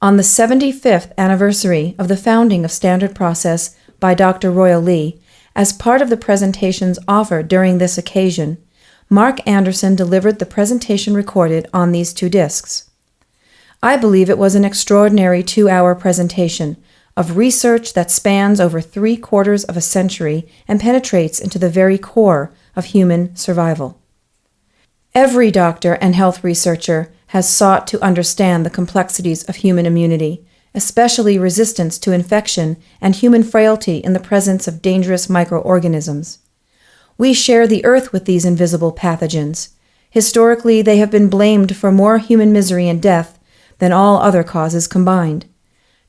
On the 75th anniversary of the founding of Standard Process by Dr. Royal Lee, as part of the presentations offered during this occasion, Mark Anderson delivered the presentation recorded on these 2 discs. I believe it was an extraordinary 2-hour presentation of research that spans over 3/4 of a century and penetrates into the very core of human survival. Every doctor and health researcher has sought to understand the complexities of human immunity, especially resistance to infection and human frailty in the presence of dangerous microorganisms. We share the earth with these invisible pathogens. Historically, they have been blamed for more human misery and death than all other causes combined.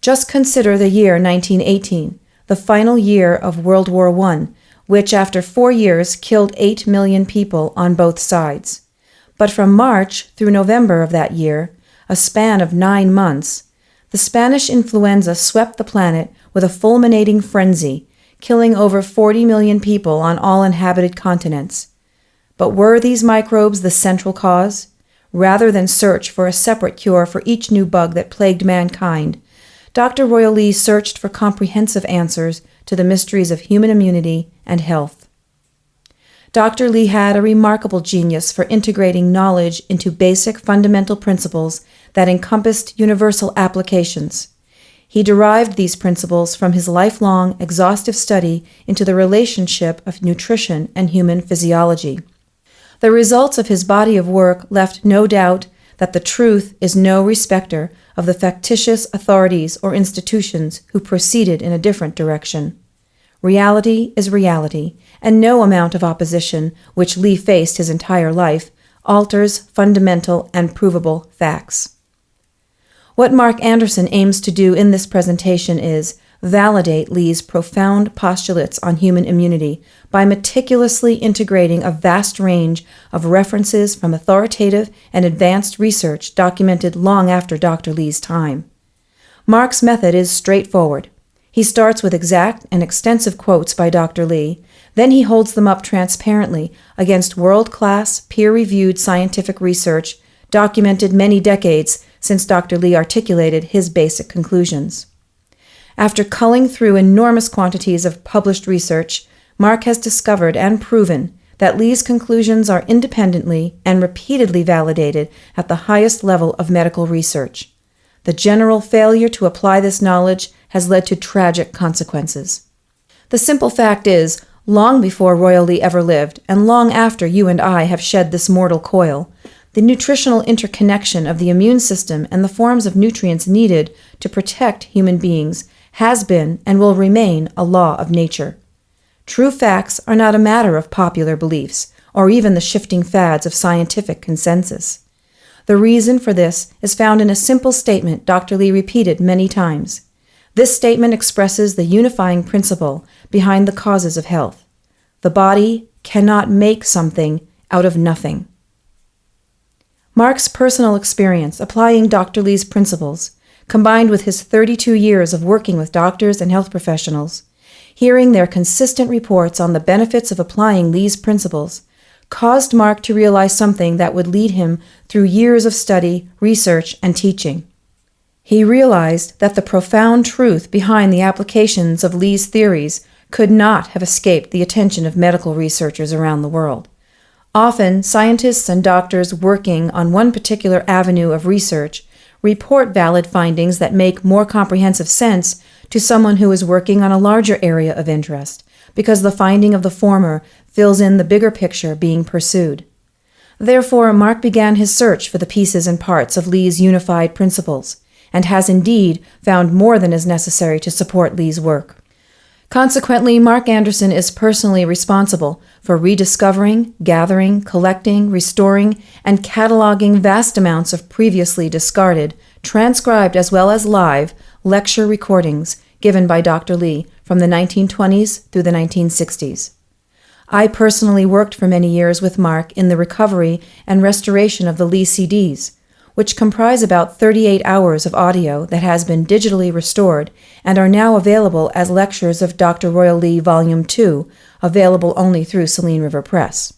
Just consider the year 1918, the final year of World War I, which after 4 years killed 8 million people on both sides. But from March through November of that year, a span of 9 months, the Spanish influenza swept the planet with a fulminating frenzy, killing over 40 million people on all inhabited continents. But were these microbes the central cause? Rather than search for a separate cure for each new bug that plagued mankind, Dr. Royal Lee searched for comprehensive answers to the mysteries of human immunity and health. Dr. Lee had a remarkable genius for integrating knowledge into basic fundamental principles that encompassed universal applications. He derived these principles from his lifelong, exhaustive study into the relationship of nutrition and human physiology. The results of his body of work left no doubt that the truth is no respecter of the factitious authorities or institutions who proceeded in a different direction. Reality is reality, and no amount of opposition, which Lee faced his entire life, alters fundamental and provable facts. What Mark Anderson aims to do in this presentation is validate Lee's profound postulates on human immunity by meticulously integrating a vast range of references from authoritative and advanced research documented long after Dr. Lee's time. Mark's method is straightforward. He starts with exact and extensive quotes by Dr. Lee, then he holds them up transparently against world-class, peer-reviewed scientific research documented many decades since Dr. Lee articulated his basic conclusions. After culling through enormous quantities of published research, Mark has discovered and proven that Lee's conclusions are independently and repeatedly validated at the highest level of medical research. The general failure to apply this knowledge has led to tragic consequences. The simple fact is, long before Royal Lee ever lived, and long after you and I have shed this mortal coil, the nutritional interconnection of the immune system and the forms of nutrients needed to protect human beings has been and will remain a law of nature. True facts are not a matter of popular beliefs or even the shifting fads of scientific consensus. The reason for this is found in a simple statement Dr. Lee repeated many times. This statement expresses the unifying principle behind the causes of health. The body cannot make something out of nothing. Mark's personal experience applying Dr. Lee's principles, combined with his 32 years of working with doctors and health professionals, hearing their consistent reports on the benefits of applying Lee's principles, caused Mark to realize something that would lead him through years of study, research, and teaching. He realized that the profound truth behind the applications of Lee's theories could not have escaped the attention of medical researchers around the world. Often, scientists and doctors working on one particular avenue of research report valid findings that make more comprehensive sense to someone who is working on a larger area of interest, because the finding of the former fills in the bigger picture being pursued. Therefore, Mark began his search for the pieces and parts of Lee's unified principles, and has indeed found more than is necessary to support Lee's work. Consequently, Mark Anderson is personally responsible for rediscovering, gathering, collecting, restoring, and cataloging vast amounts of previously discarded, transcribed as well as live, lecture recordings given by Dr. Lee from the 1920s through the 1960s. I personally worked for many years with Mark in the recovery and restoration of the Lee CDs, which comprise about 38 hours of audio that has been digitally restored and are now available as lectures of Dr. Royal Lee Volume 2, available only through Saline River Press.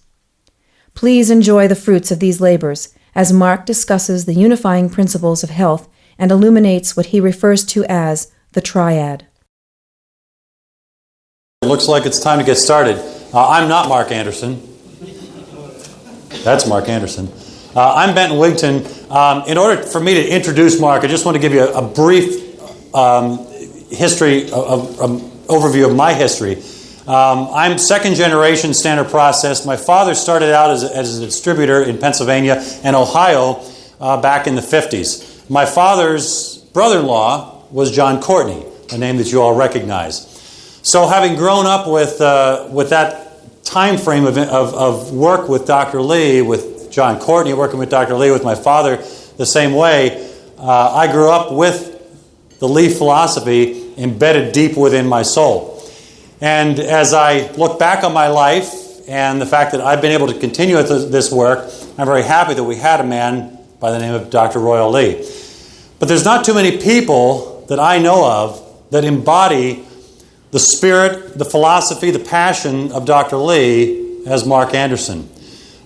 Please enjoy the fruits of these labors as Mark discusses the unifying principles of health and illuminates what he refers to as the triad. It looks like it's time to get started. I'm not Mark Anderson. That's Mark Anderson. I'm Benton Wigton. In order for me to introduce Mark, I just want to give you a brief overview of my history. I'm second generation standard process. My father started out as a distributor in Pennsylvania and Ohio back in the 50s. My father's brother-in-law was John Courtney, a name that you all recognize. So having grown up with that time frame of work with Dr. Lee, with John Courtney, working with Dr. Lee, with my father the same way, I grew up with the Lee philosophy embedded deep within my soul. And as I look back on my life and the fact that I've been able to continue with this work, I'm very happy that we had a man by the name of Dr. Royal Lee. But there's not too many people that I know of that embody the spirit, the philosophy, the passion of Dr. Lee as Mark Anderson.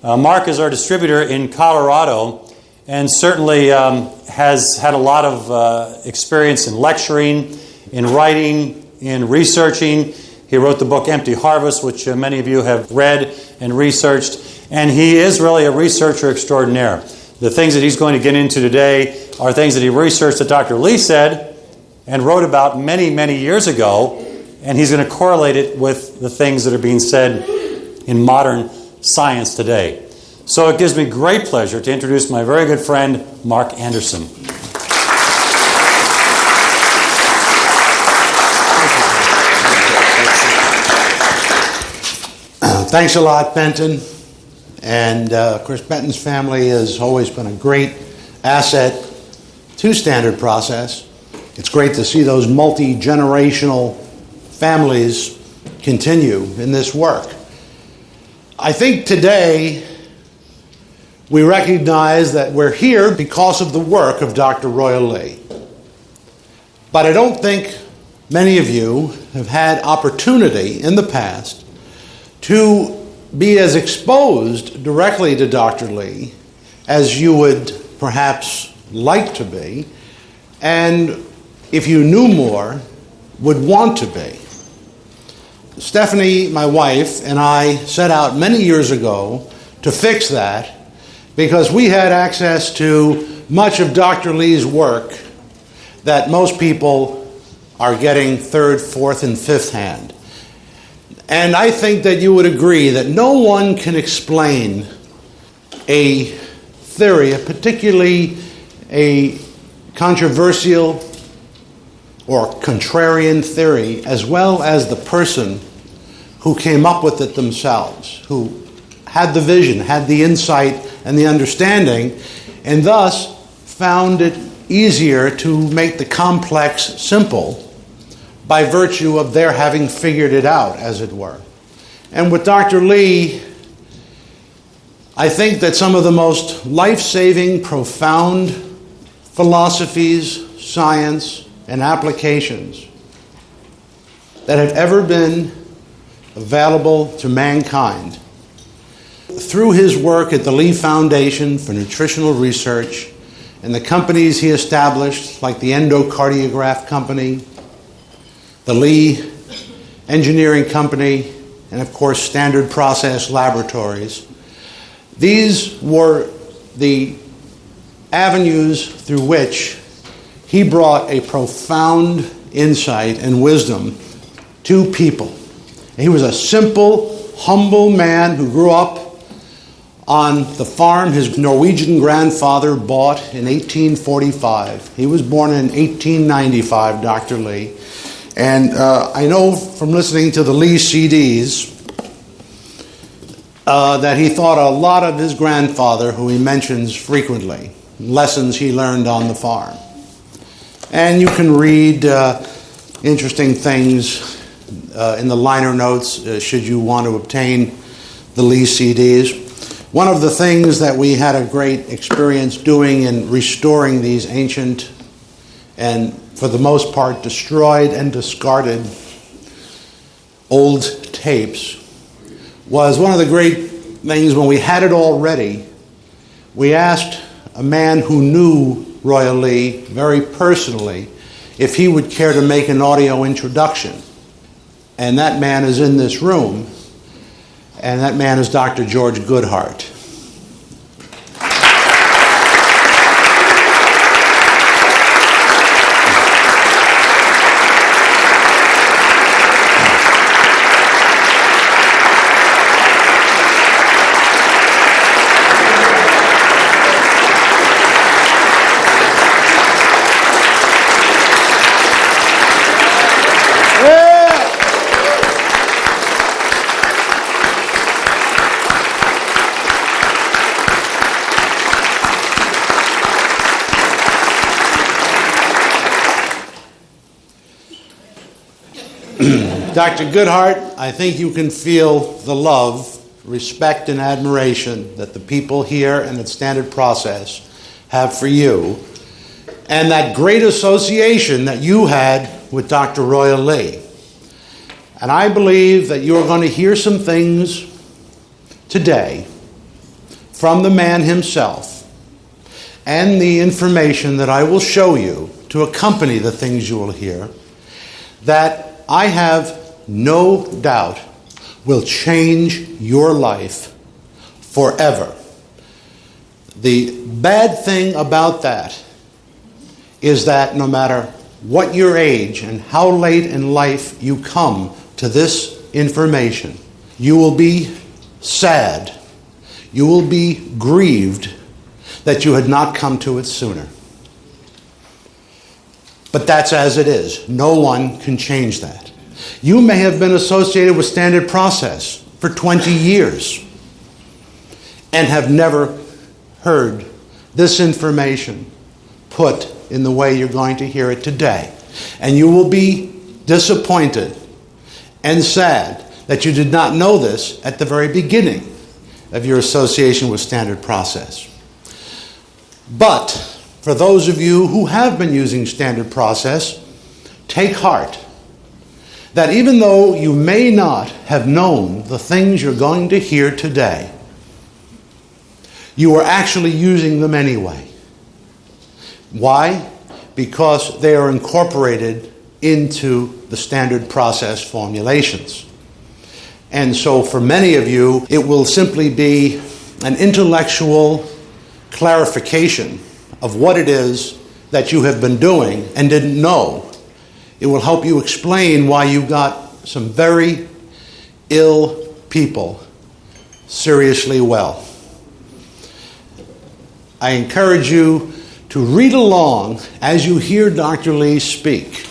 Mark is our distributor in Colorado and certainly has had a lot of experience in lecturing, in writing, in researching. He wrote the book Empty Harvest, which many of you have read and researched, and he is really a researcher extraordinaire. The things that he's going to get into today are things that he researched that Dr. Lee said and wrote about many, many years ago, and he's going to correlate it with the things that are being said in modern science today. So it gives me great pleasure to introduce my very good friend, Mark Anderson. Thanks a lot, Benton. And of course, Benton's family has always been a great asset to Standard Process. It's great to see those multi-generational families continue in this work. I think today we recognize that we're here because of the work of Dr. Royal Lee. But I don't think many of you have had opportunity in the past to be as exposed directly to Dr. Lee as you would perhaps like to be, and if you knew more, would want to be. Stephanie, my wife, and I set out many years ago to fix that because we had access to much of Dr. Lee's work that most people are getting third, fourth, and fifth hand. And I think that you would agree that no one can explain a theory, particularly a controversial or contrarian theory, as well as the person who came up with it themselves, who had the vision, had the insight and the understanding, and thus found it easier to make the complex simple by virtue of their having figured it out, as it were. And with Dr. Lee, I think that some of the most life-saving, profound philosophies, science, and applications that have ever been available to mankind through his work at the Lee Foundation for Nutritional Research and the companies he established, like the Endocardiograph Company, the Lee Engineering Company, and of course Standard Process Laboratories. These were the avenues through which he brought a profound insight and wisdom to people. He was a simple, humble man who grew up on the farm his Norwegian grandfather bought in 1845. He was born in 1895, Dr. Lee. And I know from listening to the Lee CDs that he thought a lot of his grandfather, who he mentions frequently, lessons he learned on the farm. And you can read interesting things in the liner notes should you want to obtain the Lee CDs. One of the things that we had a great experience doing in restoring these ancient and for the most part destroyed and discarded old tapes was one of the great things when we had it all ready. We asked a man who knew Royal Lee very personally if he would care to make an audio introduction. And that man is in this room, and that man is Dr. George Goodhart. Dr. Goodhart, I think you can feel the love, respect, and admiration that the people here and at Standard Process have for you, and that great association that you had with Dr. Royal Lee. And I believe that you are going to hear some things today from the man himself and the information that I will show you to accompany the things you will hear that I have no doubt will change your life forever. The bad thing about that is that no matter what your age and how late in life you come to this information, you will be sad, you will be grieved that you had not come to it sooner. But that's as it is. No one can change that. You may have been associated with Standard Process for 20 years and have never heard this information put in the way you're going to hear it today. And you will be disappointed and sad that you did not know this at the very beginning of your association with Standard Process. But for those of you who have been using Standard Process, take heart that even though you may not have known the things you're going to hear today, you are actually using them anyway. Why? Because they are incorporated into the Standard Process formulations. And so for many of you, it will simply be an intellectual clarification of what it is that you have been doing and didn't know. It will help you explain why you got some very ill people seriously well. I encourage you to read along as you hear Dr. Lee speak.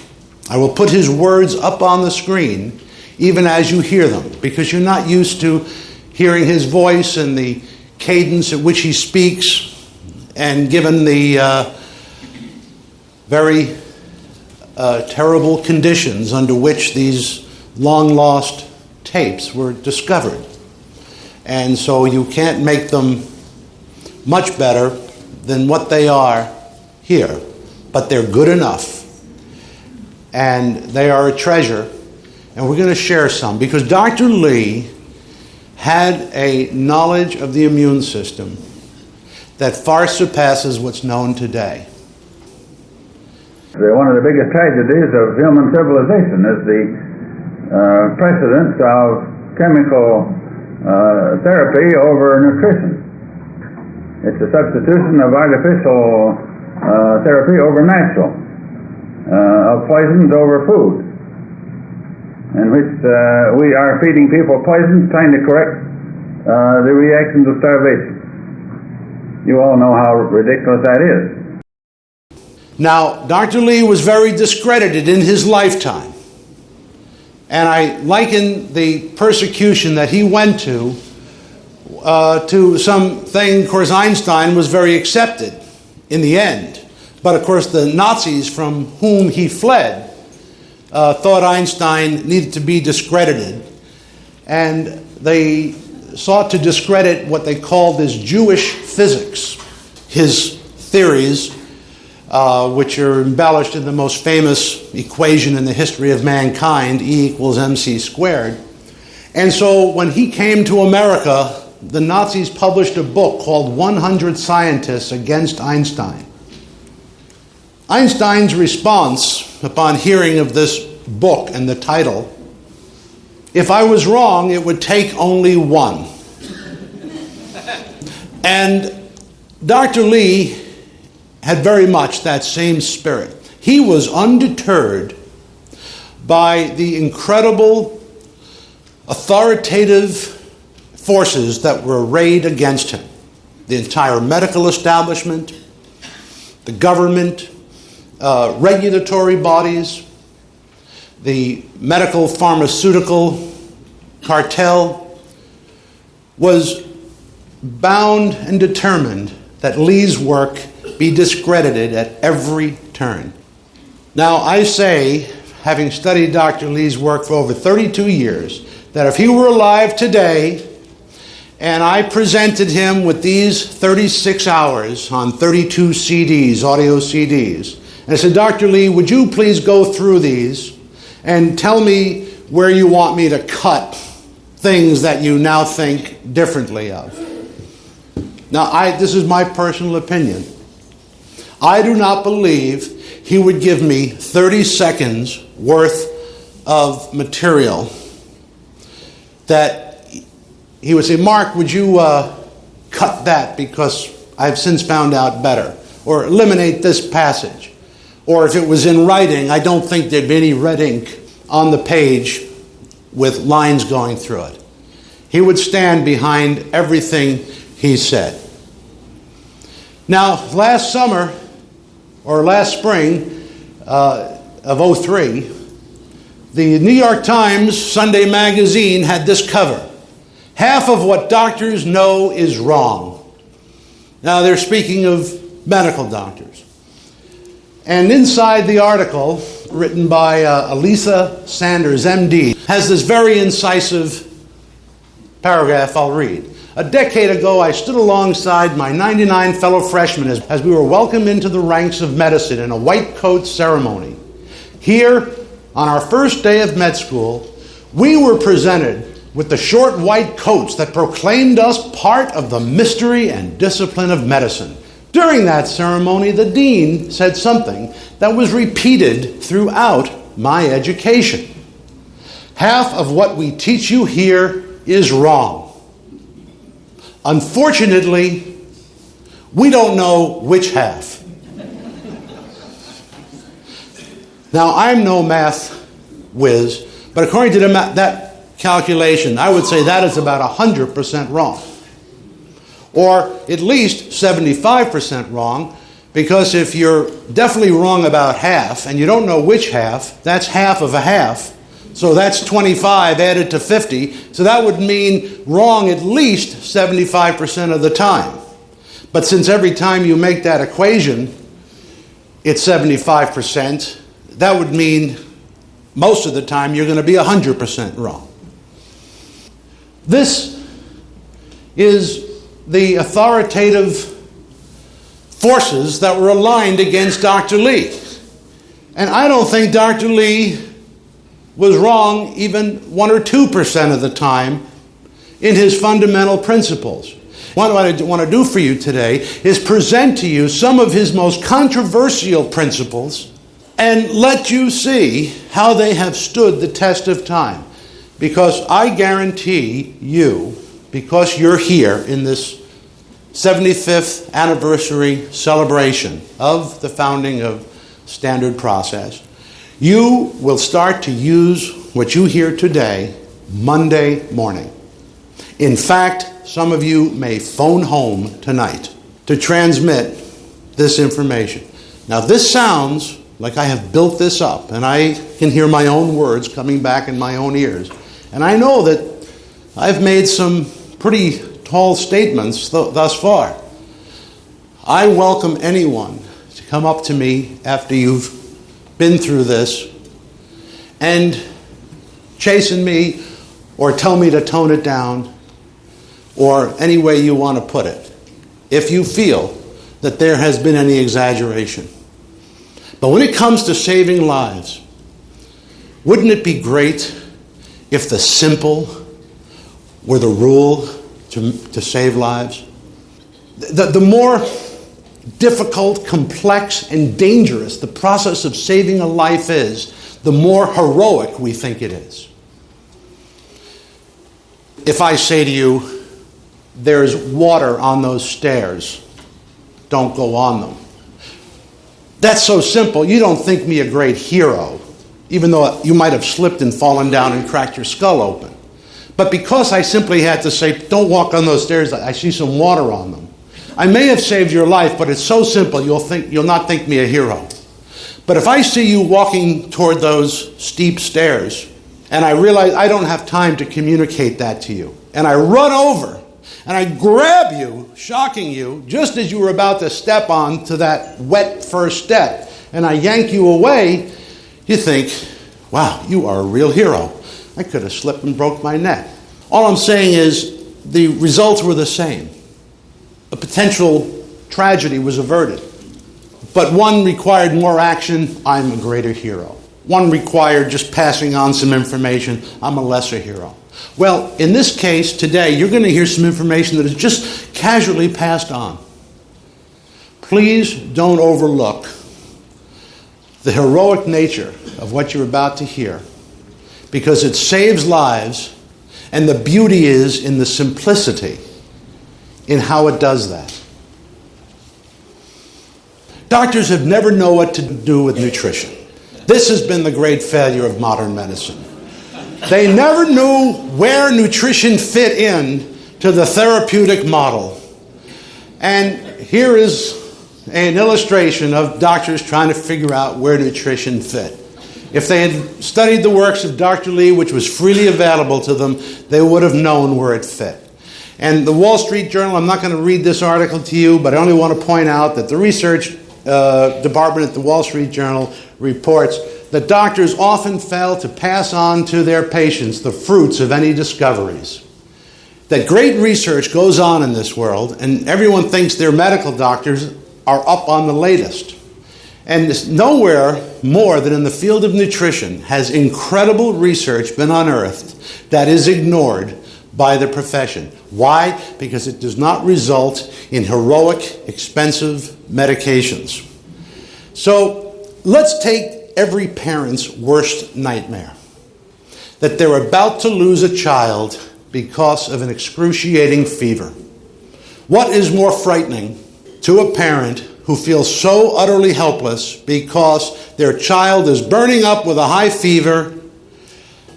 I will put his words up on the screen even as you hear them, because you're not used to hearing his voice and the cadence at which he speaks, and given the very terrible conditions under which these long-lost tapes were discovered. And so you can't make them much better than what they are here, but they're good enough. And they are a treasure, and we're going to share some, because Dr. Lee had a knowledge of the immune system that far surpasses what's known today. One of the biggest tragedies of human civilization is the precedence of chemical therapy over nutrition. It's the substitution of artificial therapy over natural, of poisons over food, in which we are feeding people poison, trying to correct the reactions of starvation. You all know how ridiculous that is. Now, Dr. Lee was very discredited in his lifetime. And I liken the persecution that he went to something, of course, Einstein was very accepted in the end. But of course, the Nazis from whom he fled thought Einstein needed to be discredited. And they sought to discredit what they called his Jewish physics, his theories, which are embellished in the most famous equation in the history of mankind, E equals mc squared. And so when he came to America, the Nazis published a book called 100 Scientists Against Einstein. Einstein's response upon hearing of this book and the title, if I was wrong, it would take only one. And Dr. Lee had very much that same spirit. He was undeterred by the incredible authoritative forces that were arrayed against him. The entire medical establishment, the government, regulatory bodies, the medical pharmaceutical cartel was bound and determined that Lee's work be discredited at every turn. Now, I say, having studied Dr. Lee's work for over 32 years, that if he were alive today and I presented him with these 36 hours on 32 CDs, audio CDs, and I said, Dr. Lee, would you please go through these and tell me where you want me to cut things that you now think differently of? Now, this is my personal opinion. I do not believe he would give me 30 seconds worth of material that he would say, Mark, would you cut that because I've since found out better? Or eliminate this passage. Or if it was in writing, I don't think there'd be any red ink on the page with lines going through it. He would stand behind everything he said. Now, last summer, or last spring of '03, the New York Times Sunday magazine had this cover. Half of what doctors know is wrong. Now, they're speaking of medical doctors. And inside the article, written by Elisa Sanders, MD, has this very incisive paragraph I'll read. A decade ago, I stood alongside my 99 fellow freshmen as we were welcomed into the ranks of medicine in a white coat ceremony. Here, on our first day of med school, we were presented with the short white coats that proclaimed us part of the mystery and discipline of medicine. During that ceremony, the dean said something that was repeated throughout my education. Half of what we teach you here is wrong. Unfortunately, we don't know which half. Now, I'm no math whiz, but according to that calculation, I would say that is about 100% wrong. Or at least 75% wrong, because if you're definitely wrong about half, and you don't know which half, that's half of a half. So that's 25 added to 50. So that would mean wrong at least 75% of the time. But since every time you make that equation, it's 75%, that would mean most of the time you're going to be 100% wrong. This is the authoritative forces that were aligned against Dr. Lee. And I don't think Dr. Lee was wrong even 1 or 2% of the time in his fundamental principles. What I want to do for you today is present to you some of his most controversial principles and let you see how they have stood the test of time. Because I guarantee you, because you're here in this 75th anniversary celebration of the founding of Standard Process, you will start to use what you hear today Monday morning. In fact, some of you may phone home tonight to transmit this information. Now, this sounds like I have built this up, and I can hear my own words coming back in my own ears. And I know that I've made some pretty tall statements thus far. I welcome anyone to come up to me after you've been through this and chasten me or tell me to tone it down or any way you want to put it, if you feel that there has been any exaggeration. But when it comes to saving lives, wouldn't it be great if the simple were the rule to save lives? The more difficult, complex, and dangerous the process of saving a life is, the more heroic we think it is. If I say to you, there's water on those stairs, don't go on them. That's so simple, you don't think me a great hero, even though you might have slipped and fallen down and cracked your skull open. But because I simply had to say, don't walk on those stairs, I see some water on them, I may have saved your life, but it's so simple you'll not think me a hero. But if I see you walking toward those steep stairs, and I realize I don't have time to communicate that to you, and I run over, and I grab you, shocking you, just as you were about to step on to that wet first step, and I yank you away, you think, wow, you are a real hero. I could have slipped and broke my neck. All I'm saying is the results were the same. A potential tragedy was averted. But one required more action, I'm a greater hero. One required just passing on some information, I'm a lesser hero. Well, in this case, today, you're going to hear some information that is just casually passed on. Please don't overlook the heroic nature of what you're about to hear, because it saves lives, and the beauty is in the simplicity in how it does that. Doctors have never known what to do with nutrition. This has been the great failure of modern medicine. They never knew where nutrition fit in to the therapeutic model. And here is an illustration of doctors trying to figure out where nutrition fit. If they had studied the works of Dr. Lee, which was freely available to them, they would have known where it fit. And the Wall Street Journal, I'm not going to read this article to you, but I only want to point out that the research department at the Wall Street Journal reports that doctors often fail to pass on to their patients the fruits of any discoveries. That great research goes on in this world, and everyone thinks their medical doctors are up on the latest. And nowhere more than in the field of nutrition has incredible research been unearthed that is ignored by the profession. Why? Because it does not result in heroic, expensive medications. So let's take every parent's worst nightmare, that they're about to lose a child because of an excruciating fever. What is more frightening to a parent who feels so utterly helpless because their child is burning up with a high fever?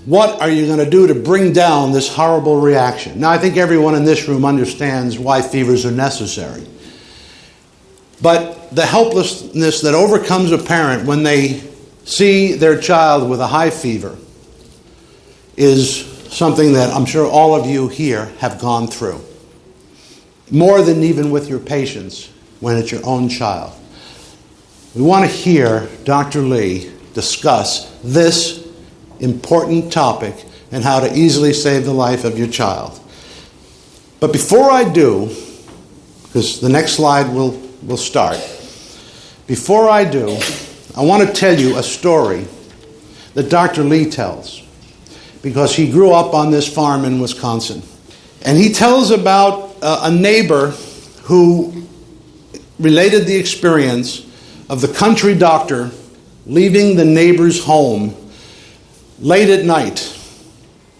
What are you going to do to bring down this horrible reaction? Now, I think everyone in this room understands why fevers are necessary. But the helplessness that overcomes a parent when they see their child with a high fever is something that I'm sure all of you here have gone through. More than even with your patients when it's your own child. We want to hear Dr. Lee discuss this important topic and how to easily save the life of your child. But before I do, because the next slide will start, before I do, I want to tell you a story that Dr. Lee tells, because he grew up on this farm in Wisconsin. And he tells about a neighbor who related the experience of the country doctor leaving the neighbor's home late at night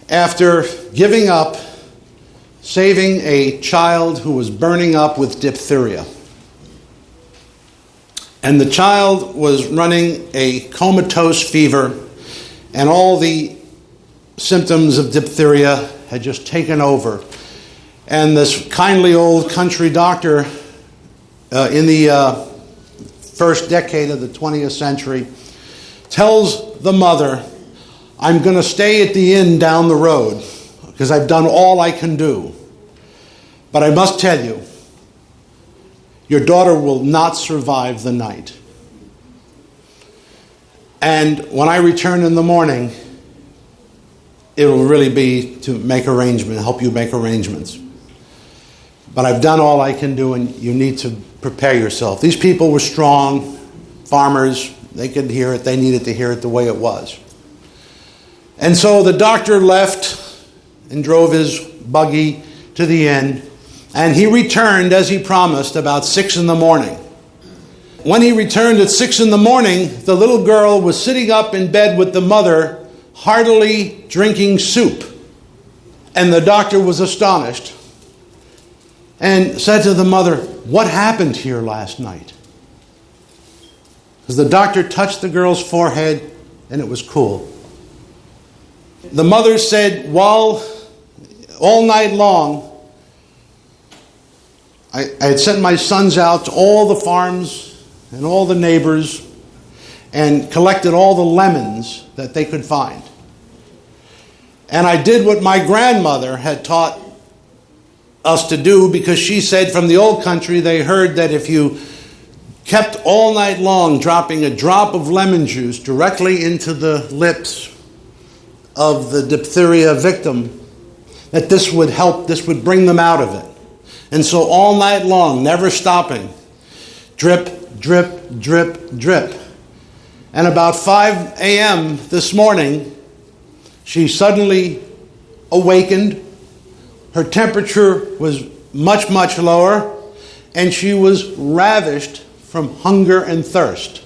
after giving up saving a child who was burning up with diphtheria. And the child was running a comatose fever, and all the symptoms of diphtheria had just taken over. And this kindly old country doctor in the first decade of the 20th century tells the mother, I'm going to stay at the inn down the road because I've done all I can do. But I must tell you, your daughter will not survive the night. And when I return in the morning, it will really be to make arrangements, help you make arrangements. But I've done all I can do, and you need to prepare yourself. These people were strong, farmers. They could hear it. They needed to hear it the way it was. And so the doctor left and drove his buggy to the inn, and he returned, as he promised, about 6 in the morning. when he returned at 6 in the morning, the little girl was sitting up in bed with the mother, heartily drinking soup. And the doctor was astonished and said to the mother, "What happened here last night?" As the doctor touched the girl's forehead, and it was cool. The mother said, "While all night long, I had sent my sons out to all the farms and all the neighbors and collected all the lemons that they could find. And I did what my grandmother had taught us to do, because she said from the old country they heard that if you kept all night long dropping a drop of lemon juice directly into the lips of the diphtheria victim, that this would help, this would bring them out of it. And so all night long, never stopping, drip, drip, drip, drip. And about 5 a.m. this morning, she suddenly awakened. Her temperature was much, much lower, and she was ravished from hunger and thirst.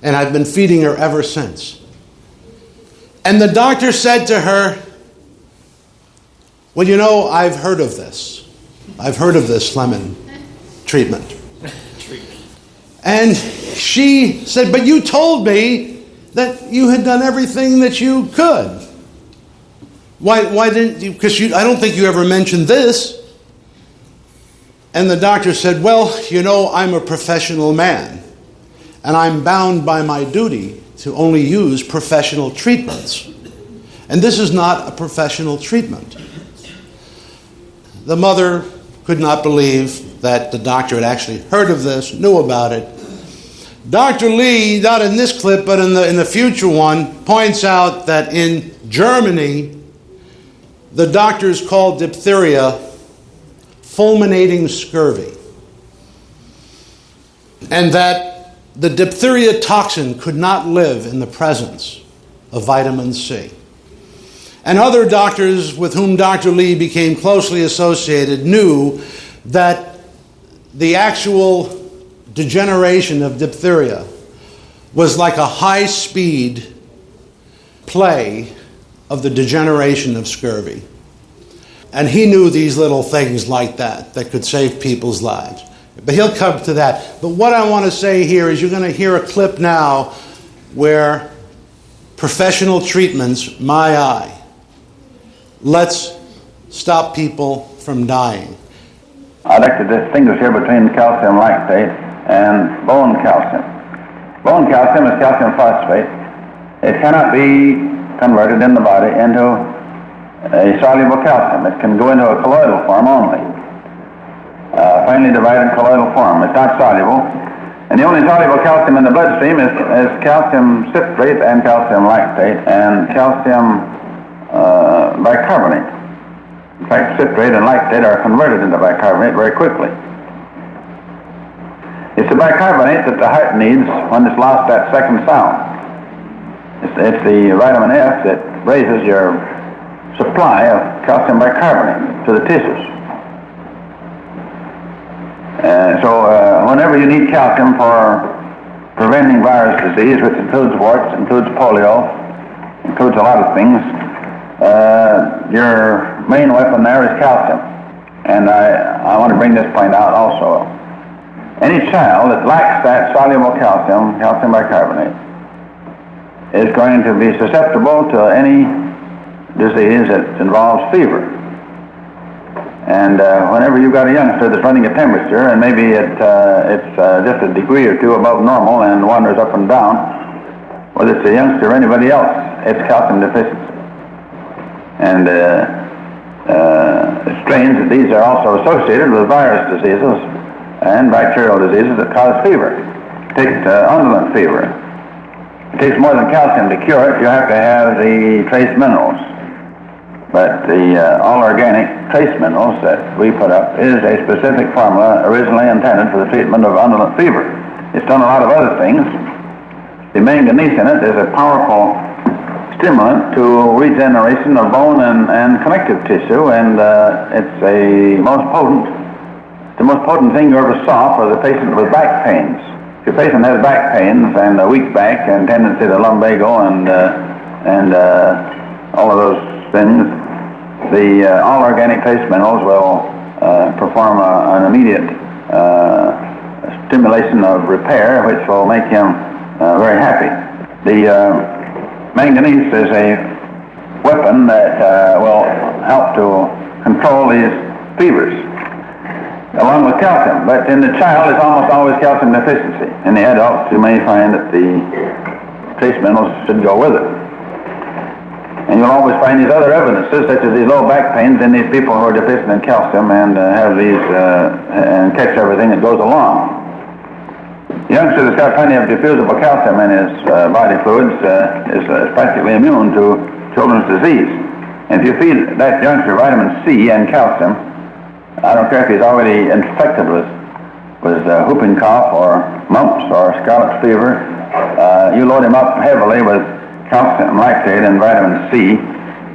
And I've been feeding her ever since. And the doctor said to her, "Well, you know, I've heard of this. I've heard of this lemon treatment." And she said, "But you told me that you had done everything that you could. Why didn't you? Because I don't think you ever mentioned this." And the doctor said, "Well, you know, I'm a professional man, and I'm bound by my duty to only use professional treatments. And this is not a professional treatment." The mother could not believe that the doctor had actually heard of this, knew about it. Dr. Lee, not in this clip, but in the future one, points out that in Germany, the doctors called diphtheria fulminating scurvy, and that the diphtheria toxin could not live in the presence of vitamin C. And other doctors with whom Dr. Lee became closely associated knew that the actual degeneration of diphtheria was like a high-speed play of the degeneration of scurvy. And he knew these little things like that could save people's lives. But he'll come to that. But what I want to say here is you're going to hear a clip now where professional treatments, my eye, let's stop people from dying. I'd like to distinguish here between calcium lactate and bone calcium. Bone calcium is calcium phosphate. It cannot be converted in the body into a soluble calcium. It can go into a colloidal form only, finely divided colloidal form. It's not soluble. And the only soluble calcium in the bloodstream is calcium citrate and calcium lactate and calcium bicarbonate. In fact, citrate and lactate are converted into bicarbonate very quickly. It's the bicarbonate that the heart needs when it's lost that second sound. It's the vitamin F that raises your supply of calcium bicarbonate to the tissues. Whenever you need calcium for preventing virus disease, which includes warts, includes polio, includes a lot of things, your main weapon there is calcium. And I want to bring this point out also. Any child that lacks that soluble calcium, calcium bicarbonate, is going to be susceptible to any disease that involves fever. And whenever you've got a youngster that's running a temperature, and maybe it's just a degree or two above normal and wanders up and down, whether it's a youngster or anybody else, it's calcium deficiency. And it's strange that these are also associated with virus diseases and bacterial diseases that cause fever. Take undulant fever. It takes more than calcium to cure it. You have to have the trace minerals. But the all-organic trace minerals that we put up is a specific formula originally intended for the treatment of undulant fever. It's done a lot of other things. The manganese in it is a powerful stimulant to regeneration of bone and connective tissue, and it's the most potent thing you ever saw for the patient with back pains. the patient has back pains and a weak back and tendency to lumbago and all of those things, the all organic trace minerals will perform an immediate stimulation of repair, which will make him very happy. The manganese is a weapon that will help to control these fevers, along with calcium. But in the child, it's almost always calcium deficiency. In the adults, you may find that the trace minerals should go with it. And you'll always find these other evidences, such as these low back pains in these people who are deficient in calcium and have these and catch everything that goes along. The youngster that's got plenty of diffusible calcium in his body fluids is practically immune to children's disease. And if you feed that youngster vitamin C and calcium, I don't care if he's already infected with whooping cough or mumps or scarlet fever, you load him up heavily with calcium, lactate, and vitamin C,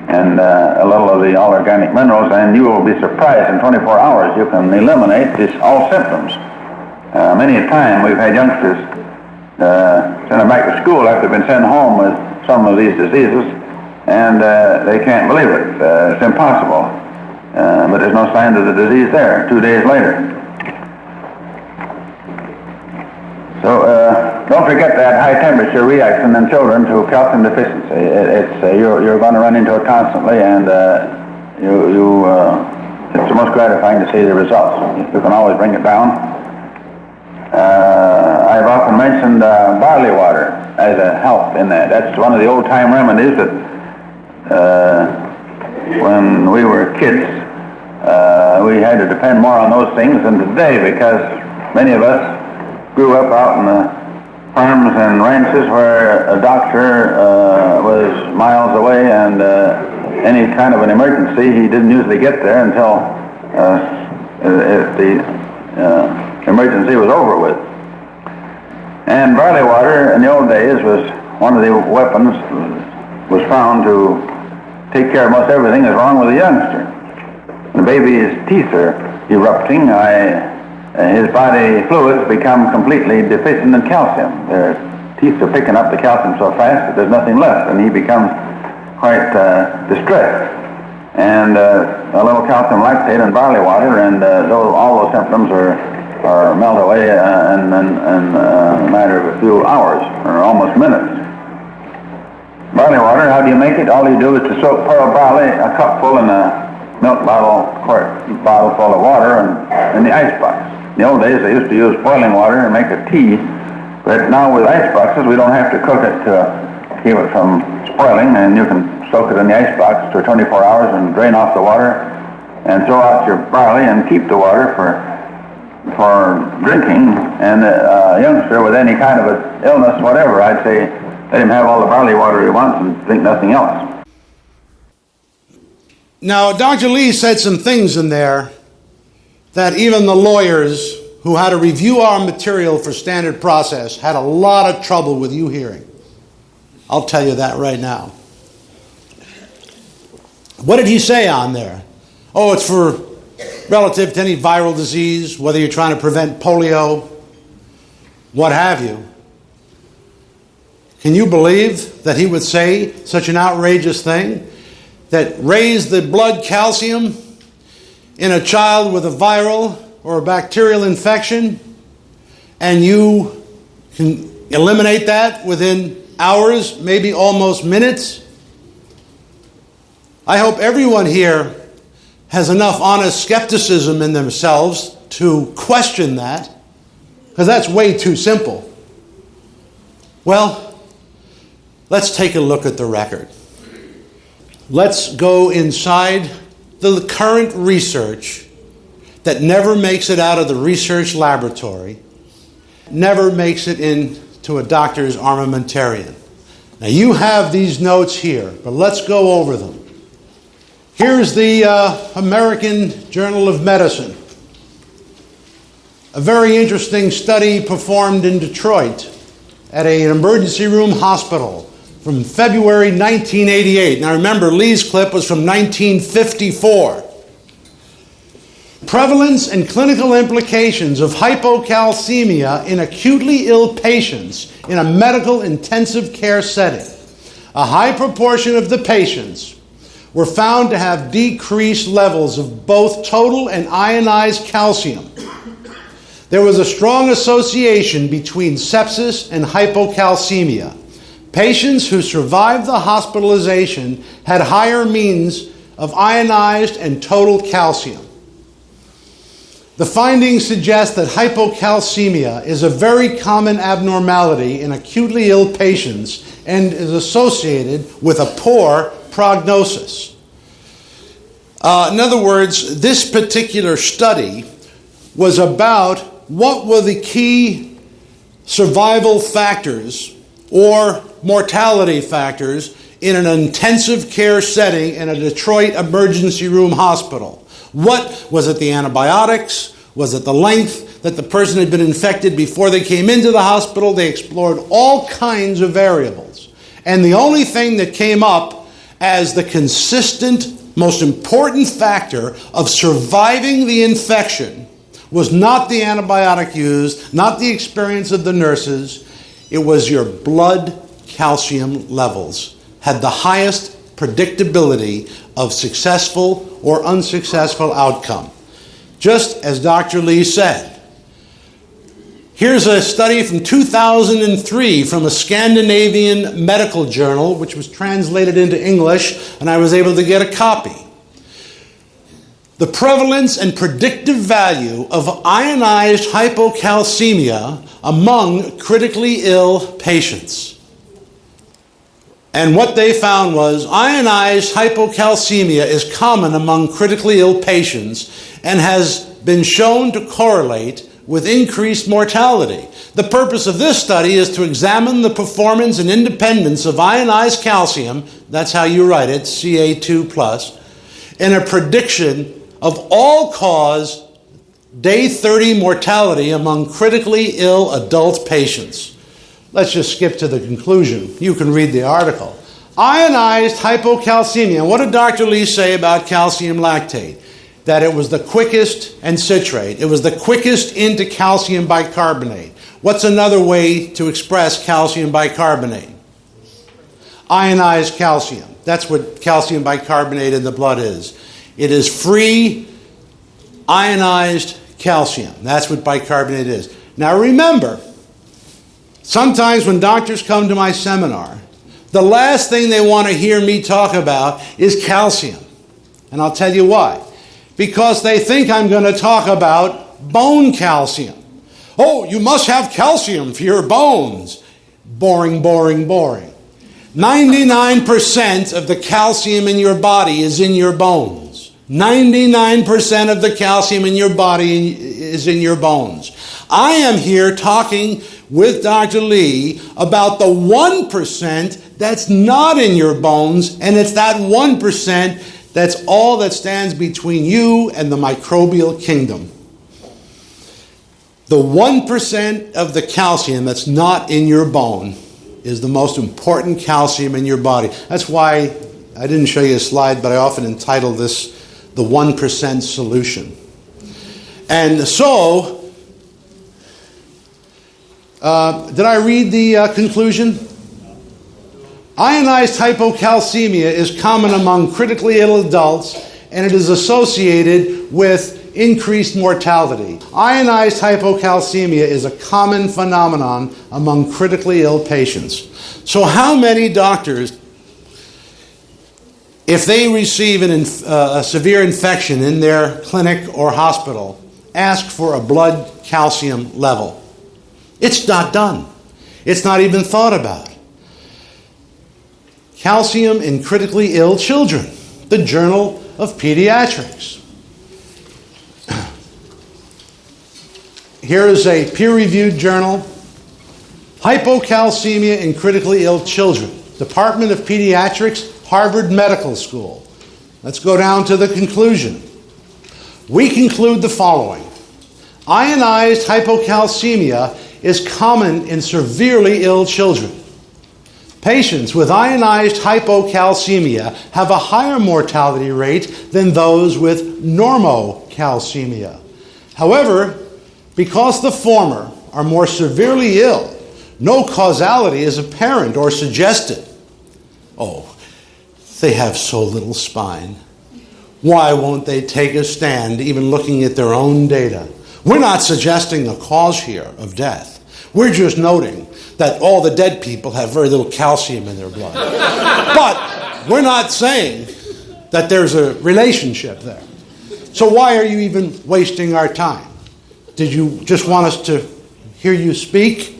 and a little of the all-organic minerals, and you will be surprised in 24 hours you can eliminate all symptoms. Many a time we've had youngsters send them back to school after they've been sent home with some of these diseases, and they can't believe it. It's impossible. But there's no sign of the disease there 2 days later. So don't forget that high temperature reaction in children to calcium deficiency. You're going to run into it constantly, and it's the most gratifying to see the results. You can always bring it down. I've often mentioned barley water as a help in that. That's one of the old-time remedies that when we were kids, we had to depend more on those things than today, because many of us grew up out in the farms and ranches where a doctor was miles away, and any kind of an emergency, he didn't usually get there until the emergency was over with. And barley water in the old days was one of the weapons was found to take care of most everything that's wrong with a youngster. The baby's teeth are erupting. His body fluids become completely deficient in calcium. Their teeth are picking up the calcium so fast that there's nothing left, and he becomes quite distressed. And a little calcium lactate and barley water, and all those symptoms are melt away in a matter of a few hours, or almost minutes. Barley water, how do you make it? All you do is to soak pearl barley, a cupful in a milk quart bottle full of water, and in the ice box. In the old days, they used to use boiling water and make a tea, but now with ice boxes, we don't have to cook it to keep it from spoiling, and you can soak it in the ice box for 24 hours and drain off the water and throw out your barley and keep the water for drinking. And a youngster with any kind of an illness, whatever, I'd say let him have all the barley water he wants and drink nothing else. Now, Dr. Lee said some things in there that even the lawyers who had to review our material for standard process had a lot of trouble with you hearing. I'll tell you that right now. What did he say on there? Oh, it's for relative to any viral disease, whether you're trying to prevent polio, what have you. Can you believe that he would say such an outrageous thing? That raise the blood calcium in a child with a viral or a bacterial infection, and you can eliminate that within hours, maybe almost minutes? I hope everyone here has enough honest skepticism in themselves to question that, because that's way too simple. Well, let's take a look at the record. Let's go inside the current research that never makes it out of the research laboratory, never makes it into a doctor's armamentarium. Now, you have these notes here, but let's go over them. Here's the American Journal of Medicine. A very interesting study performed in Detroit at an emergency room hospital from February 1988. Now remember, Lee's clip was from 1954. Prevalence and clinical implications of hypocalcemia in acutely ill patients in a medical intensive care setting. A high proportion of the patients were found to have decreased levels of both total and ionized calcium. There was a strong association between sepsis and hypocalcemia. Patients who survived the hospitalization had higher means of ionized and total calcium. The findings suggest that hypocalcemia is a very common abnormality in acutely ill patients and is associated with a poor prognosis. In other words, this particular study was about what were the key survival factors or mortality factors in an intensive care setting in a Detroit emergency room hospital. What was it? The antibiotics? Was it the length that the person had been infected before they came into the hospital? They explored all kinds of variables. And the only thing that came up as the consistent, most important factor of surviving the infection was not the antibiotic used, not the experience of the nurses. It was your blood calcium levels had the highest predictability of successful or unsuccessful outcome. Just as Dr. Lee said. Here's a study from 2003 from a Scandinavian medical journal, which was translated into English, and I was able to get a copy. The prevalence and predictive value of ionized hypocalcemia among critically ill patients. And what they found was ionized hypocalcemia is common among critically ill patients and has been shown to correlate with increased mortality. The purpose of this study is to examine the performance and independence of ionized calcium, that's how you write it, Ca2+, in a prediction of all-cause day 30 mortality among critically ill adult patients. Let's just skip to the conclusion. You can read the article. Ionized hypocalcemia. What did Dr. Lee say about calcium lactate? That it was the quickest, and citrate, it was the quickest into calcium bicarbonate. What's another way to express calcium bicarbonate? Ionized calcium. That's what calcium bicarbonate in the blood is. It is free ionized calcium. That's what bicarbonate is. Now remember, sometimes when doctors come to my seminar, the last thing they want to hear me talk about is calcium. And I'll tell you why. Because they think I'm going to talk about bone calcium. Oh, you must have calcium for your bones. Boring, boring, boring. 99% of the calcium in your body is in your bones. 99% of the calcium in your body is in your bones. I am here talking with Dr. Lee about the 1% that's not in your bones, and it's that 1% that's all that stands between you and the microbial kingdom. The 1% of the calcium that's not in your bone is the most important calcium in your body. That's why I didn't show you a slide, but I often entitle this the 1% solution. And so, did I read the conclusion? Ionized hypocalcemia is common among critically ill adults, and it is associated with increased mortality. Ionized hypocalcemia is a common phenomenon among critically ill patients. So how many doctors, if they receive a severe infection in their clinic or hospital, ask for a blood calcium level? It's not done. It's not even thought about. Calcium in critically ill children, the Journal of Pediatrics. Here is a peer-reviewed journal, Hypocalcemia in Critically Ill Children, Department of Pediatrics, Harvard Medical School. Let's go down to the conclusion. We conclude the following. Ionized hypocalcemia is common in severely ill children. Patients with ionized hypocalcemia have a higher mortality rate than those with normocalcemia. However, because the former are more severely ill, no causality is apparent or suggested. Oh, they have so little spine. Why won't they take a stand even looking at their own data? We're not suggesting a cause here of death. We're just noting that all the dead people have very little calcium in their blood. But we're not saying that there's a relationship there. So why are you even wasting our time? Did you just want us to hear you speak?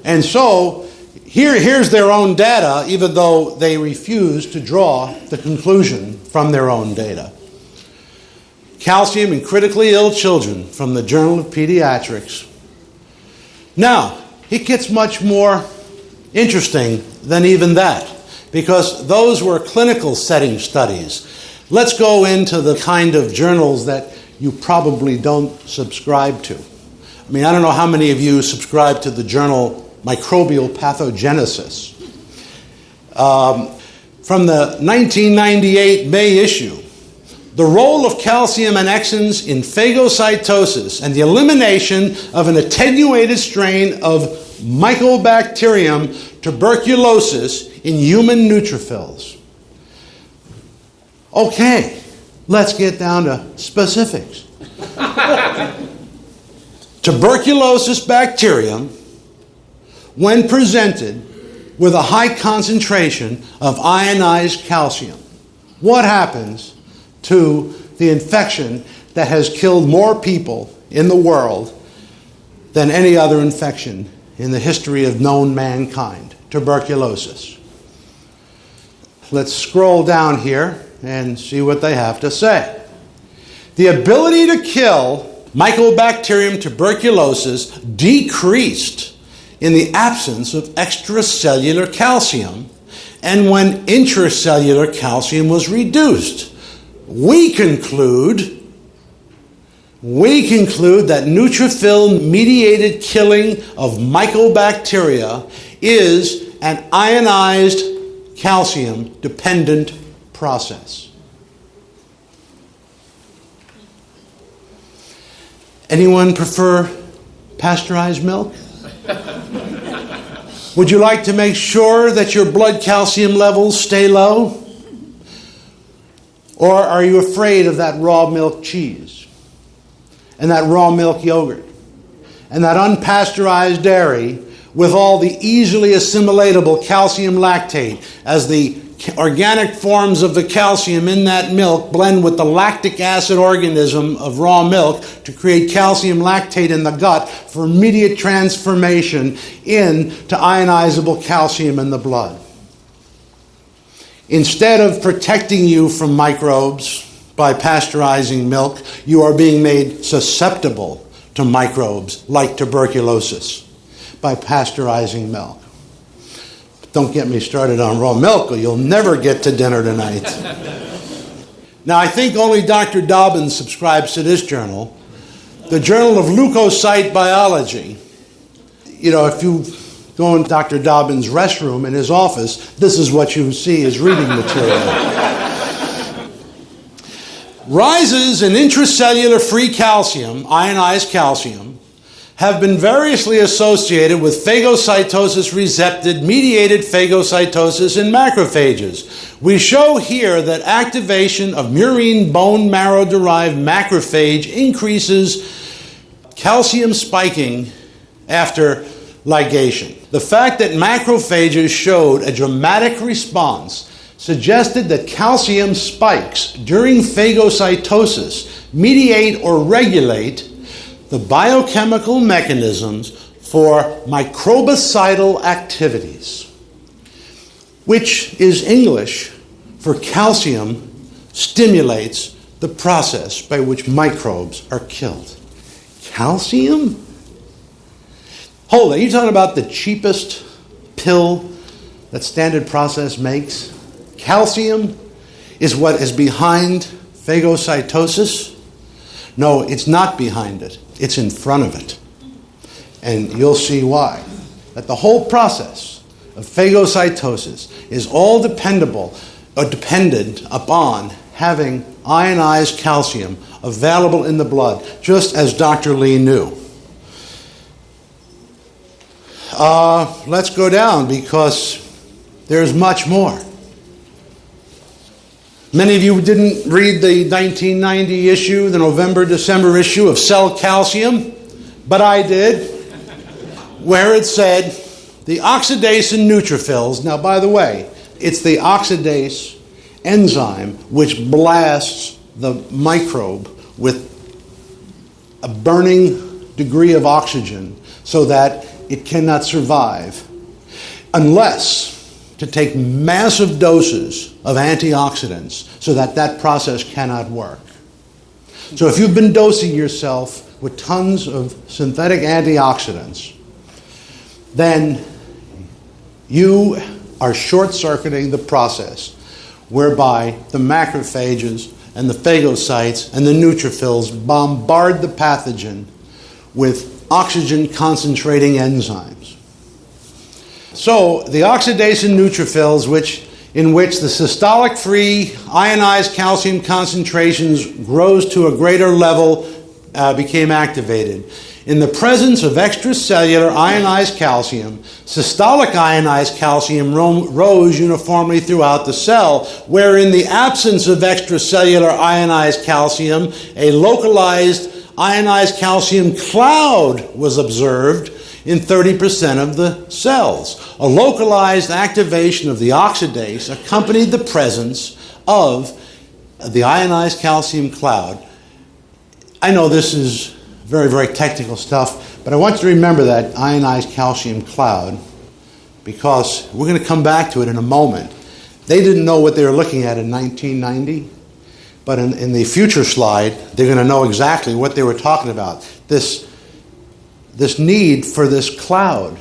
And so here's their own data, even though they refuse to draw the conclusion from their own data. Calcium in critically ill children from the Journal of Pediatrics. Now, it gets much more interesting than even that, because those were clinical setting studies. Let's go into the kind of journals that you probably don't subscribe to. I mean, I don't know how many of you subscribe to the journal Microbial Pathogenesis. From the 1998 May issue, the role of calcium annexins in phagocytosis and the elimination of an attenuated strain of Mycobacterium tuberculosis in human neutrophils. Okay, let's get down to specifics. Tuberculosis bacterium, when presented with a high concentration of ionized calcium, what happens to the infection that has killed more people in the world than any other infection in the history of known mankind? Tuberculosis. Let's scroll down here and see what they have to say. The ability to kill Mycobacterium tuberculosis decreased in the absence of extracellular calcium and when intracellular calcium was reduced. We conclude that neutrophil-mediated killing of mycobacteria is an ionized calcium-dependent process. Anyone prefer pasteurized milk? Would you like to make sure that your blood calcium levels stay low? Or are you afraid of that raw milk cheese and that raw milk yogurt and that unpasteurized dairy with all the easily assimilatable calcium lactate as the organic forms of the calcium in that milk blend with the lactic acid organism of raw milk to create calcium lactate in the gut for immediate transformation into ionizable calcium in the blood? Instead of protecting you from microbes by pasteurizing milk, you are being made susceptible to microbes like tuberculosis by pasteurizing milk. Don't get me started on raw milk or you'll never get to dinner tonight. Now, I think only Dr. Dobbins subscribes to this journal, the Journal of Leukocyte Biology. You know, if you go in Dr. Dobbins' restroom in his office, this is what you see as reading material. Rises in intracellular free calcium, ionized calcium, have been variously associated with phagocytosis-receptor-mediated phagocytosis in macrophages. We show here that activation of murine bone marrow-derived macrophage increases calcium spiking after ligation. The fact that macrophages showed a dramatic response suggested that calcium spikes during phagocytosis mediate or regulate the biochemical mechanisms for microbicidal activities, which is English for calcium stimulates the process by which microbes are killed. Calcium? Hold it, are you talking about the cheapest pill that Standard Process makes? Calcium is what is behind phagocytosis? No, it's not behind it. It's in front of it. And you'll see why. That the whole process of phagocytosis is all dependent upon having ionized calcium available in the blood, just as Dr. Lee knew. Let's go down because there's much more. Many of you didn't read the 1990 issue, the November-December issue of Cell Calcium, but I did, where it said the oxidase in neutrophils. Now, by the way, it's the oxidase enzyme which blasts the microbe with a burning degree of oxygen so that it cannot survive unless to take massive doses of antioxidants so that that process cannot work. So if you've been dosing yourself with tons of synthetic antioxidants, then you are short-circuiting the process whereby the macrophages and the phagocytes and the neutrophils bombard the pathogen with oxygen-concentrating enzymes. So the oxidase in neutrophils, in which the systolic-free ionized calcium concentrations grows to a greater level, became activated. In the presence of extracellular ionized calcium, systolic ionized calcium rose uniformly throughout the cell, where in the absence of extracellular ionized calcium, a localized ionized calcium cloud was observed in 30% of the cells. A localized activation of the oxidase accompanied the presence of the ionized calcium cloud. I know this is very, very technical stuff, but I want you to remember that ionized calcium cloud because we're going to come back to it in a moment. They didn't know what they were looking at in 1990, but in the future slide, they're going to know exactly what they were talking about. This need for this cloud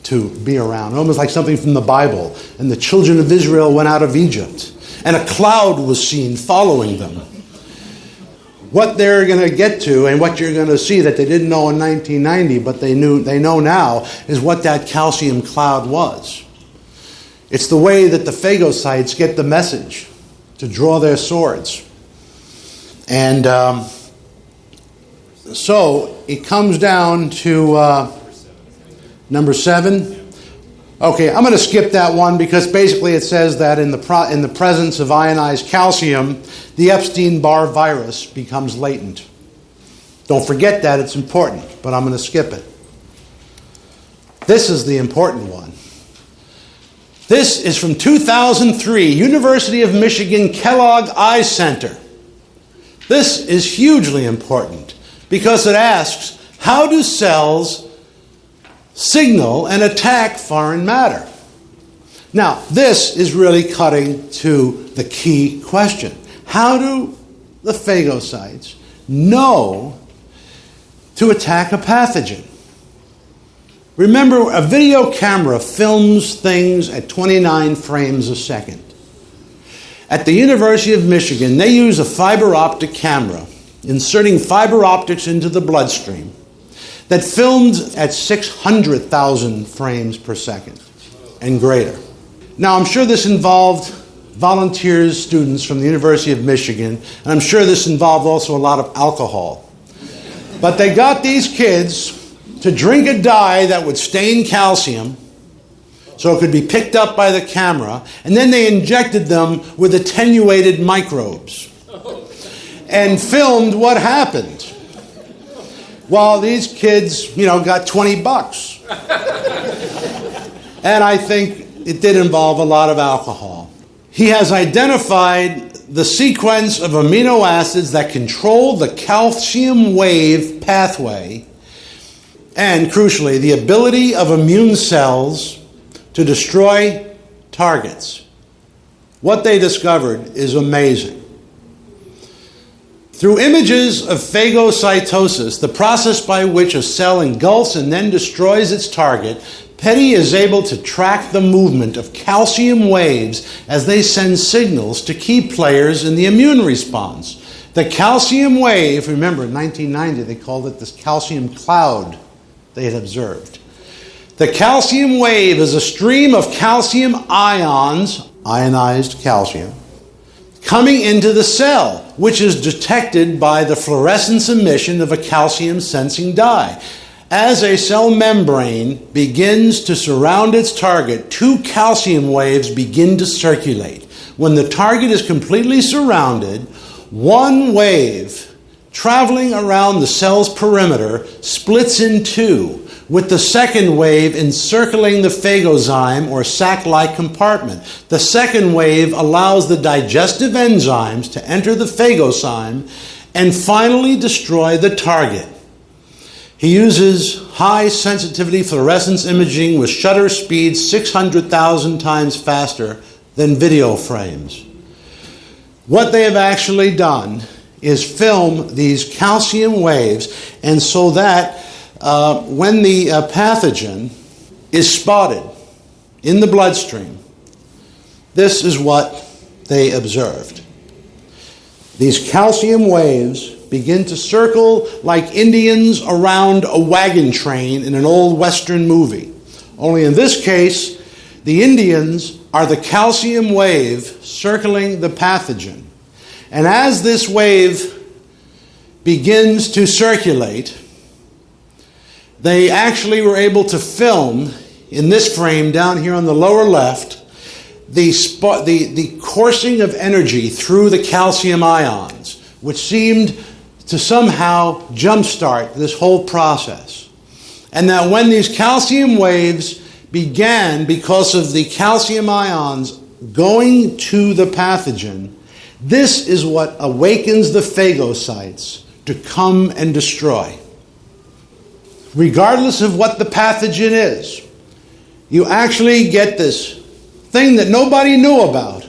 to be around, almost like something from the Bible. And the children of Israel went out of Egypt, and a cloud was seen following them. What they're going to get to, and what you're going to see that they didn't know in 1990, but they know now, is what that calcium cloud was. It's the way that the phagocytes get the message to draw their swords. And so it comes down to number 7. Okay, I'm going to skip that one because basically it says that in the presence of ionized calcium, the Epstein-Barr virus becomes latent. Don't forget that, it's important, but I'm going to skip it. This is the important one. This is from 2003, University of Michigan Kellogg Eye Center. This is hugely important because it asks, how do cells signal and attack foreign matter? Now, this is really cutting to the key question. How do the phagocytes know to attack a pathogen? Remember, a video camera films things at 29 frames a second. At the University of Michigan, they use a fiber optic camera, inserting fiber optics into the bloodstream, that filmed at 600,000 frames per second and greater. Now, I'm sure this involved volunteers, students from the University of Michigan, and I'm sure this involved also a lot of alcohol. But they got these kids to drink a dye that would stain calcium so it could be picked up by the camera, and then they injected them with attenuated microbes and filmed what happened. Well, these kids, got $20. And I think it did involve a lot of alcohol. He has identified the sequence of amino acids that control the calcium wave pathway and, crucially, the ability of immune cells to destroy targets. What they discovered is amazing. Through images of phagocytosis, the process by which a cell engulfs and then destroys its target, Petty is able to track the movement of calcium waves as they send signals to key players in the immune response. The calcium wave, remember in 1990 they called it this calcium cloud they had observed. The calcium wave is a stream of calcium ions, ionized calcium, coming into the cell, which is detected by the fluorescence emission of a calcium sensing dye. As a cell membrane begins to surround its target, two calcium waves begin to circulate. When the target is completely surrounded, one wave traveling around the cell's perimeter splits in two, with the second wave encircling the phagozyme or sac-like compartment. The second wave allows the digestive enzymes to enter the phagozyme and finally destroy the target. He uses high sensitivity fluorescence imaging with shutter speeds 600,000 times faster than video frames. What they have actually done is film these calcium waves, and so that when the pathogen is spotted in the bloodstream, this is what they observed. These calcium waves begin to circle like Indians around a wagon train in an old Western movie. Only in this case, the Indians are the calcium wave circling the pathogen. And as this wave begins to circulate, they actually were able to film, in this frame down here on the lower left, the coursing of energy through the calcium ions, which seemed to somehow jumpstart this whole process. And that when these calcium waves began, because of the calcium ions going to the pathogen, this is what awakens the phagocytes to come and destroy. Regardless of what the pathogen is, you actually get this thing that nobody knew about,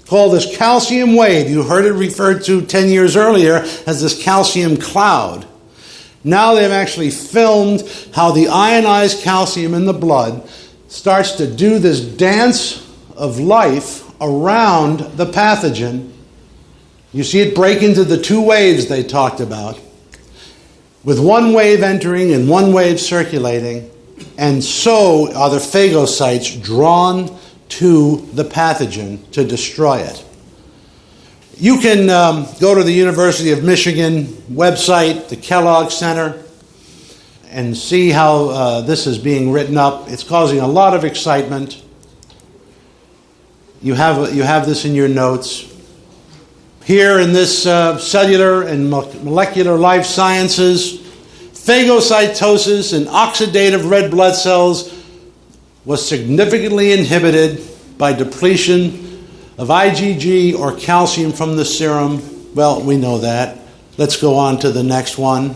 called this calcium wave. You heard it referred to 10 years earlier as this calcium cloud. Now they've actually filmed how the ionized calcium in the blood starts to do this dance of life around the pathogen. You see it break into the two waves they talked about, with one wave entering and one wave circulating, and so are the phagocytes drawn to the pathogen to destroy it. You can go to the University of Michigan website, the Kellogg Center, and see how this is being written up. It's causing a lot of excitement. You have this in your notes. Here in this cellular and molecular life sciences, phagocytosis and oxidative red blood cells was significantly inhibited by depletion of IgG or calcium from the serum. Well, we know that. Let's go on to the next one.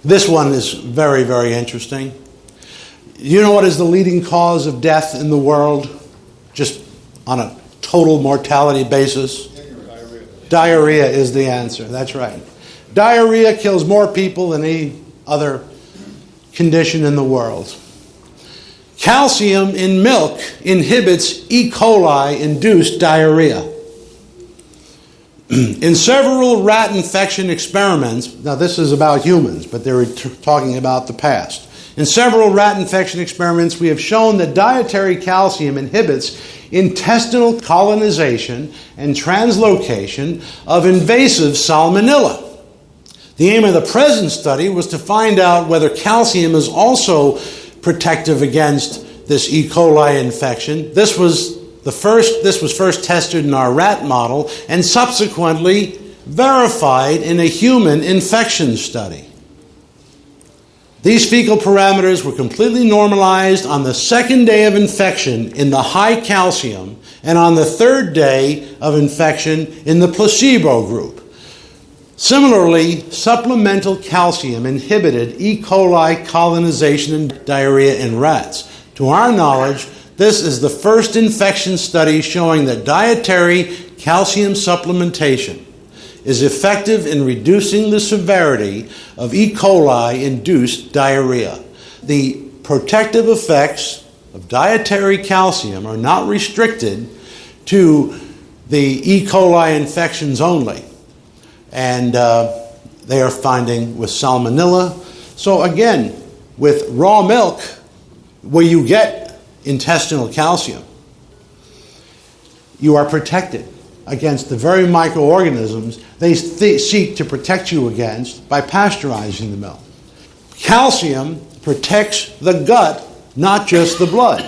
This one is very, very interesting. You know what is the leading cause of death in the world, just on a total mortality basis? Diarrhea is the answer. That's right. Diarrhea kills more people than any other condition in the world. Calcium in milk inhibits E. coli-induced diarrhea. In several rat infection experiments, now this is about humans, but they're talking about the past. In several rat infection experiments, we have shown that dietary calcium inhibits intestinal colonization and translocation of invasive salmonella. The aim of the present study was to find out whether calcium is also protective against this E. coli infection. This was first tested in our rat model and subsequently verified in a human infection study. These fecal parameters were completely normalized on the second day of infection in the high calcium and on the third day of infection in the placebo group. Similarly, supplemental calcium inhibited E. coli colonization and diarrhea in rats. To our knowledge, this is the first infection study showing that dietary calcium supplementation is effective in reducing the severity of E. coli-induced diarrhea. The protective effects of dietary calcium are not restricted to the E. coli infections only. And they are finding with salmonella. So again, with raw milk, where you get intestinal calcium, you are protected against the very microorganisms they seek to protect you against by pasteurizing the milk. Calcium protects the gut, not just the blood.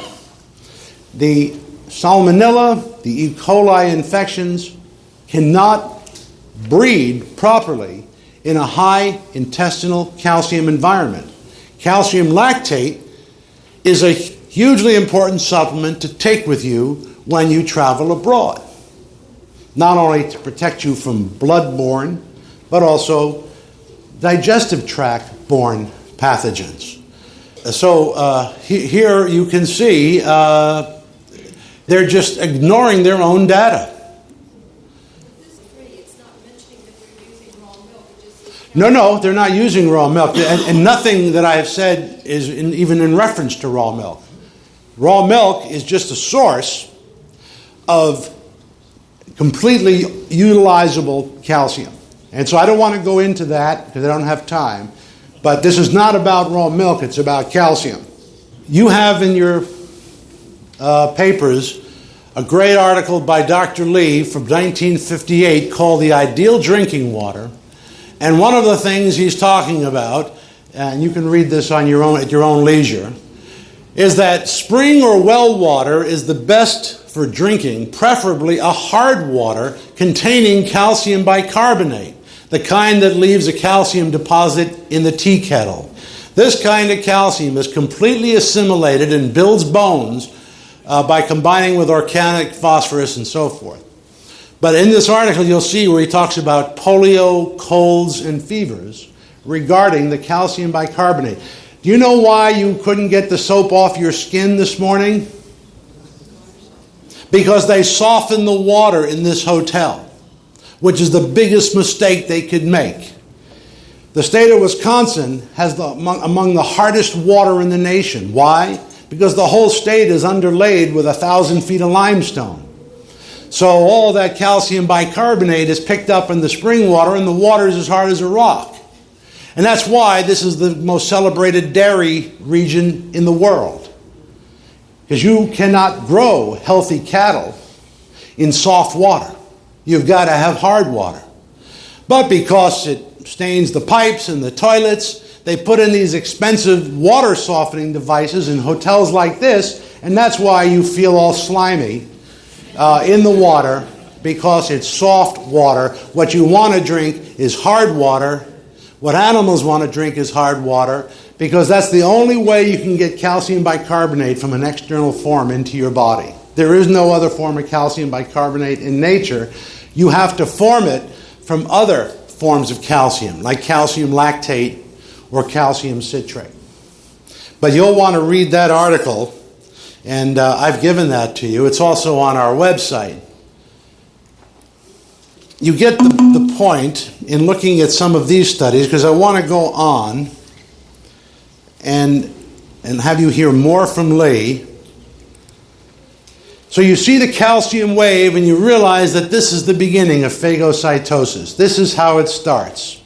The salmonella, the E. coli infections cannot breed properly in a high intestinal calcium environment. Calcium lactate is a hugely important supplement to take with you when you travel abroad, not only to protect you from blood-borne, but also digestive tract-borne pathogens. So here you can see they're just ignoring their own data. No, they're not using raw milk. And nothing that I have said is even in reference to raw milk. Raw milk is just a source of completely utilizable calcium. And so I don't want to go into that because I don't have time. But this is not about raw milk, it's about calcium. You have in your papers a great article by Dr. Lee from 1958 called The Ideal Drinking Water. And one of the things he's talking about, and you can read this on your own at your own leisure, is that spring or well water is the best for drinking, preferably a hard water containing calcium bicarbonate, the kind that leaves a calcium deposit in the tea kettle. This kind of calcium is completely assimilated and builds bones by combining with organic phosphorus and so forth. But in this article, you'll see where he talks about polio, colds, and fevers regarding the calcium bicarbonate. Do you know why you couldn't get the soap off your skin this morning? Because they softened the water in this hotel, which is the biggest mistake they could make. The state of Wisconsin has among the hardest water in the nation. Why? Because the whole state is underlaid with 1,000 feet of limestone. So all that calcium bicarbonate is picked up in the spring water, and the water is as hard as a rock. And that's why this is the most celebrated dairy region in the world. Because you cannot grow healthy cattle in soft water. You've got to have hard water. But because it stains the pipes and the toilets, they put in these expensive water softening devices in hotels like this, and that's why you feel all slimy in the water, because it's soft water. What you want to drink is hard water. What animals want to drink is hard water, because that's the only way you can get calcium bicarbonate from an external form into your body. There is no other form of calcium bicarbonate in nature. You have to form it from other forms of calcium, like calcium lactate or calcium citrate. But you'll want to read that article, and I've given that to you. It's also on our website. You get the point in looking at some of these studies, because I want to go on and have you hear more from Lee. So you see the calcium wave, and you realize that this is the beginning of phagocytosis. This is how it starts.